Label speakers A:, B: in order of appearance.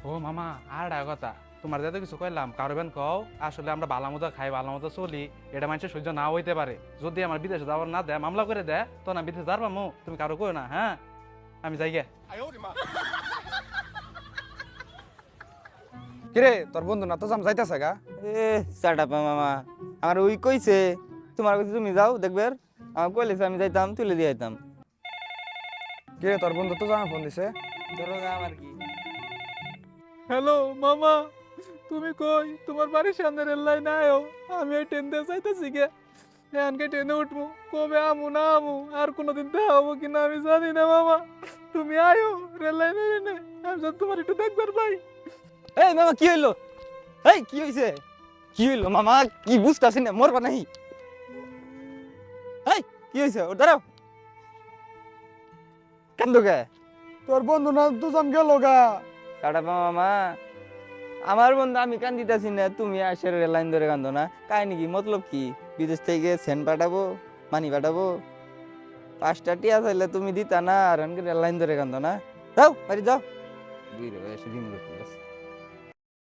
A: ও মামা আর কথা তোমার যাতে কিছু কইলাম কারবেন কও আসলে আমরা ভালো মতো খাই ভালো মতো চলি এটা মানুষের সহ্য নাও হইতে পারে যদি আমার বিদেশে যাওয়ার না দেয় মামলা করে দেয় তখন আমি বিদেশে যাবো মো তুমি কারো কই না হ্যাঁ আমি যাই গে।
B: কিরে তোর বন্ধু না তো জাম যাইতাছে গা।
C: এ চাটাপা মামা আমার ওই কইছে তোমার কাছে তুমি যাও দেখবে আমার কইলেছে আমি যাইতাম তুলে দিয়ে আইতাম।
B: কিরে তোর বন্ধু তো জামা ফোন দিছে।
C: ধরো আমার কি
A: হ্যালো মামা তুমি কই তোমার বাড়ির সামনে রেল লাইন আয়ো আমি ওই ট্রেন দিয়ে যাইতেছি গে এখানকে ট্রেনে উঠবো কবে আমু না আমু আর কোনোদিন দেখা হবো কিনা আমি জানি না মামা তুমি আয়ো রেল লাইনে এনে আমি যদি তোমার একটু দেখবার পাই।
C: এই মামা কি হইলো এই কি হইছে কি হইলো মামা কি বুঝতাছি না মরবা নাই এই কি হইছে ও দাঁড়াও কান্দো কে
B: তোর বন্ধু না তো জাম গেল গা।
C: চাটাপা মামা আমার বন্ধু আমি কান্দিতাছি না তুমি আসে রেল লাইন ধরে কান্দো না কাহিনী কি মতলব কি বিদেশ থেকে সেন্ট পাঠাবো মানি পাঠাবো 5টা টিয়া চাইলে তুমি দিতা না আর রেল লাইন ধরে কান্দো না যাও বাড়ি যাও বুঝলে এসে দিন করতে